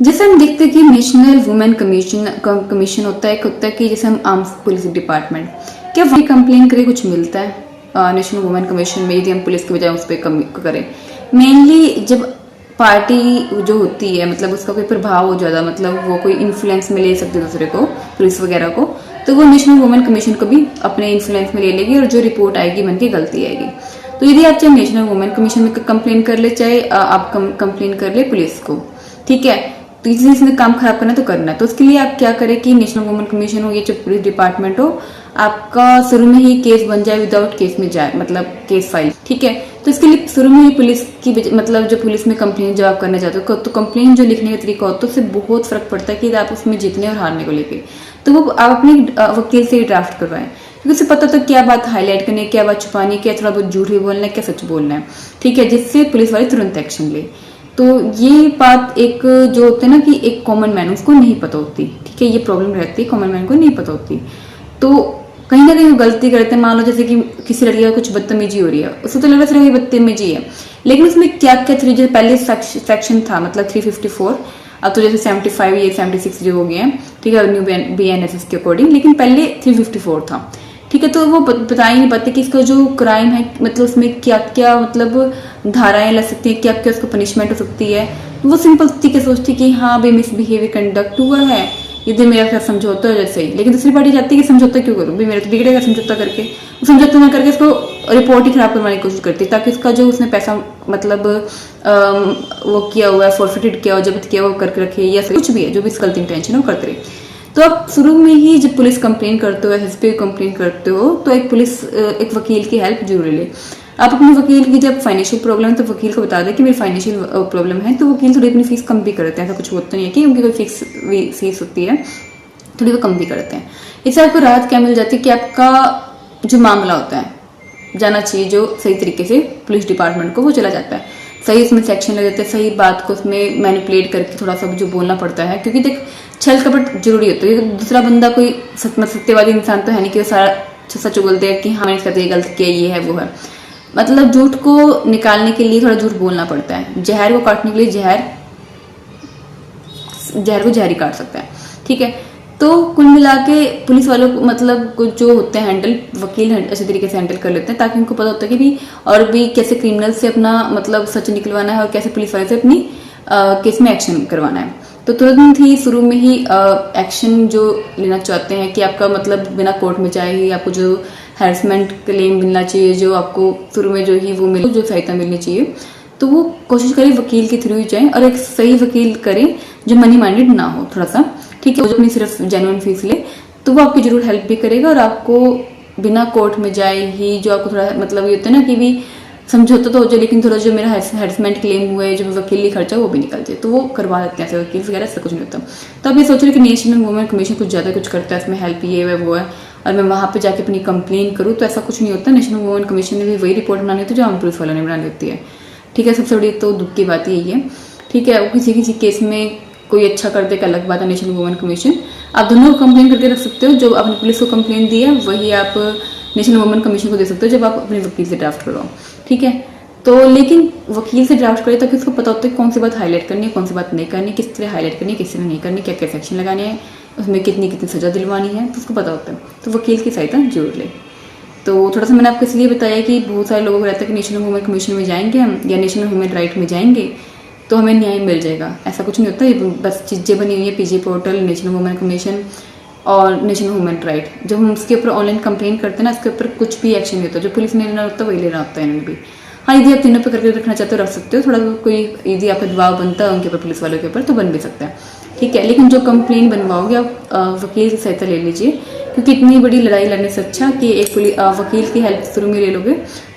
जैसे हम देखते हैं कि नेशनल वुमेन कमीशन होता है, एक होता है कि जैसे हम आर्म पुलिस डिपार्टमेंट, क्या वही कंप्लेन करे कुछ मिलता है नेशनल वुमेन कमीशन में यदि हम पुलिस के बजाय उस पर करें? मेनली जब पार्टी जो होती है मतलब उसका कोई प्रभाव हो ज्यादा, मतलब वो कोई इन्फ्लुएंस में ले सकती है दूसरे को, पुलिस वगैरह को, तो वो नेशनल वुमेन कमीशन को भी अपने इन्फ्लुएंस में ले लेगी और जो रिपोर्ट आएगी मन की गलती आएगी। तो यदि आप चाहे नेशनल वुमेन कमीशन में कंप्लेन कर ले, चाहे आप कंप्लेन कर ले पुलिस को, ठीक है, तो इसने काम खराब करना तो करना है। तो उसके लिए आप क्या करें कि नेशनल वुमेन कमीशन हो या जो पुलिस डिपार्टमेंट हो, आपका शुरू में ही केस बन जाए विदाउट केस में जाए, मतलब केस फाइल, ठीक है। तो इसके लिए शुरू में ही पुलिस की मतलब जो पुलिस में कंप्लेन जब आप करना चाहते हो तो कंप्लेन जो लिखने का तरीका होता है उससे बहुत फर्क पड़ता है कि आप उसमें जीतने और हारने को लेके, तो वो आप अपने वकील से ही ड्राफ्ट करवाएं, क्योंकि उसे पता तो क्या बात हाईलाइट करनी है, क्या बात छुपानी है, क्या थोड़ा बहुत झूठ भी बोलना है, क्या सच बोलना है, ठीक है, जिससे पुलिस वाले तुरंत एक्शन ले। तो ये बात एक जो होते हैं ना कि एक कॉमन मैन उसको नहीं पता होती, ठीक है, ये प्रॉब्लम रहती है, कॉमन मैन को नहीं पता होती। तो कहीं ना कहीं वो गलती करते हैं, मान लो जैसे कि किसी लड़की का कुछ बदतमीजी हो रही है, उसको तो लग रहा है बदतमीजी है, लेकिन उसमें क्या क्या जैसे पहले सेक्शन था मतलब 354, अब तो जैसे 75 या 76 जो हो गए हैं, ठीक है, न्यू BNSS के अकॉर्डिंग, लेकिन पहले 354 था, ठीक है। तो वो बता ही नहीं पाते कि इसका जो क्राइम है मतलब उसमें क्या क्या मतलब धाराएं लग सकती है, क्या क्या उसको पनिशमेंट हो सकती है। वो सिंपल तरीके सोचती कि हाँ भाई मिसबिहेवियर कंडक्ट हुआ है, यदि मेरा साथ समझौता हो जैसे ही, लेकिन दूसरी पार्टी चाहती है कि समझौता क्यों करूँ भाई, मेरा तो बिगड़ेगा समझौता करके, वो समझौता ना करके इसको रिपोर्ट ही खराब करवाने की कोशिश करती है, ताकि उसका जो उसने पैसा मतलब वो किया हुआ है, फॉरफिटेड किया हुआ, जब्त किया हुआ करके रखे, या कुछ भी है जो भी इसकी गलती इंटेंशन है वो करते रहे। तो आप शुरू में ही जब पुलिस कंप्लेन करते हो, एसएसपी कंप्लेन करते हो, तो एक वकील की हेल्प जरूर ले। आप अपने वकील की जब फाइनेंशियल प्रॉब्लम है तो वकील को बता दें कि मेरी फाइनेंशियल प्रॉब्लम है, तो वकील थोड़ी अपनी फीस कम भी करते हैं, ऐसा कुछ होता नहीं है कि उनकी कोई फिक्स फीस होती है, थोड़ी वो कम भी करते हैं। इससे आपको राहत क्या मिल जाती है कि आपका जो मामला होता है जाना चाहिए जो सही तरीके से पुलिस डिपार्टमेंट को, वो चला जाता है, सही उसमें सेक्शन लग जाते हैं, सही बात को उसमें मैनिपुलेट करके थोड़ा सा जो बोलना पड़ता है, क्योंकि देख छल कपट जरूरी होता है, दूसरा बंदा कोई सत्यवादी इंसान तो है नहीं कि वो सारा सच बोल दे कि हाँ मैंने इसका ये गलत किया, ये है वो है, मतलब झूठ को निकालने के लिए थोड़ा झूठ बोलना पड़ता है, जहर को काटने के लिए जहर को जहर ही काट सकता है, ठीक है। तो कुल मिला के पुलिस वालों को मतलब कुछ जो होते हैं हैंडल, वकील अच्छे तरीके से हैंडल कर लेते हैं, ताकि उनको पता होता है कि भी और भी कैसे क्रिमिनल से अपना मतलब सच निकलवाना है और कैसे पुलिस वाले से अपनी केस में एक्शन करवाना है। तो तुरंत ही शुरू में ही एक्शन जो लेना चाहते हैं कि आपका मतलब बिना कोर्ट में जाए ही आपको जो हैरेसमेंट क्लेम मिलना चाहिए, जो आपको शुरू में जो ही वो मिले, जो सहायता मिलनी चाहिए, तो वो कोशिश करें वकील के थ्रू ही जाएं, और एक सही वकील करें जो मनी माइंडेड ना हो थोड़ा सा, ठीक है, जो अपनी सिर्फ जेन्युइन फीस ले, तो वो आपकी जरूर हेल्प भी करेगा, और आपको बिना कोर्ट में जाए ही जो आपको थोड़ा मतलब ये होता है ना कि भी समझौता तो हो जाए, लेकिन थोड़ा जो मेरा हैरेसमेंट क्लेम हुआ है, जो वकीली खर्चा वो भी निकल जाए, तो वो करवा देते हैं ऐसे वकील वगैरह, ऐसा कुछ नहीं होता। तो आप ये सोच रहे कि नेशनल वुमेन कमीशन कुछ ज्यादा कुछ करता है, इसमें हेल्प ये है वो है, और मैं वहां पे जाके अपनी कंप्लेन करूँ, तो ऐसा कुछ नहीं होता। नेशनल वुमेन कमीशन ने भी वही रिपोर्ट बनानी होती है जो आम पुलिस वालों ने बनानी होती है, ठीक है। सबसे बड़ी तो दुख की बात यही है, ठीक है। किसी किसी केस में कोई अच्छा कर दे, अलग बात है। नेशनल वुमेन कमीशन आप दोनों को कंप्लेन करके रख सकते हो, जो आपने पुलिस को कंप्लेन दी है वही आप नेशनल वुमेन कमीशन को दे सकते हो जब आप अपने वकील से ड्राफ्ट करवाओ, ठीक है। तो लेकिन वकील से ड्राफ्ट करें ताकि उसको पता होता है कौन सी बात हाईलाइट करनी है, कौन सी बात नहीं करनी, किस तरह हाईलाइट करनी है, किस तरह नहीं करनी, क्या क्या सेक्शन लगाने हैं, उसमें कितनी कितनी सजा दिलवानी है, तो उसको पता होता है। तो वकील की सहायता जरूर ले। तो थोड़ा सा मैंने आपको इसलिए बताया कि बहुत सारे लोगों को रहता है कि नेशनल वुमेन कमीशन में जाएंगे हम या नेशनल ह्यूमन राइट में जाएंगे तो हमें न्याय मिल जाएगा, ऐसा कुछ नहीं होता। ये बस चीज़ें बनी हुई है, PG portal, national women commission और नेशनल ह्यूमन राइट। जब हम उसके ऊपर ऑनलाइन कंप्लेन करते हैं ना, इसके ऊपर कुछ भी एक्शन नहीं होता, जो पुलिस ने लेना होता है वही लेना होता है इन्होंने भी। हाँ, यदि आप तीनों पे करके रखना चाहते हो रख सकते हो, थोड़ा कोई यदि आपका दबाव बनता है उनके ऊपर, पुलिस वालों के ऊपर, तो बन भी सकता है, ठीक है। लेकिन जो कंप्लेन बनवाओगे आप वकील की सहायता ले लीजिए, क्योंकि इतनी बड़ी लड़ाई लड़ने से अच्छा कि एक वकील की हेल्प शुरू में ले लोगे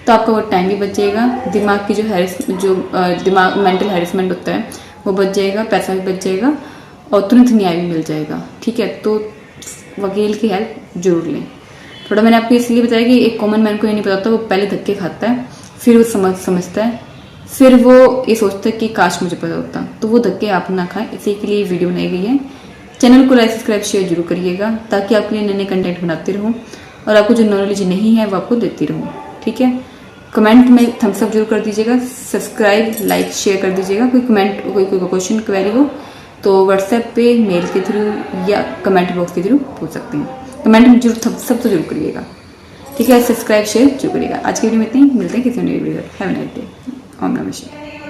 तो आपका वो टाइम भी बच जाएगा, दिमाग की जो दिमाग मेंटल हैरेसमेंट होता है वो बच जाएगा, पैसा भी बच जाएगा और तुरंत न्याय भी मिल जाएगा, ठीक है। तो वकील की हेल्प जरूर लें। थोड़ा मैंने आपको इसलिए बताया कि एक कॉमन मैन को ये नहीं पता होता, वो पहले धक्के खाता है, फिर वो समझता है, फिर वो ये सोचता है कि काश मुझे पता होता, तो वो धक्के आप ना खाएं। इसी के लिए वीडियो बनाई गई है। चैनल को लाइक सब्सक्राइब शेयर जरूर करिएगा ताकि आपके लिए नए नए कंटेंट बनाती रहूं और आपको जो नॉलेज नहीं है वो आपको देती रहूं, ठीक है। कमेंट में थम्स अप जरूर कर दीजिएगा, सब्सक्राइब लाइक शेयर कर दीजिएगा। कोई कमेंट कोई क्वेश्चन क्वेरी हो तो व्हाट्सएप पे, मेल के थ्रू या कमेंट बॉक्स के थ्रू पूछ सकते हैं। कमेंट में जरूर सब तो जरूर करिएगा, ठीक है। सब्सक्राइब शेयर जरूर करिएगा। आज की वीडियो में इतनी, मिलते हैं किसी नई video. Have a nice day. ओम नमः शिवाय।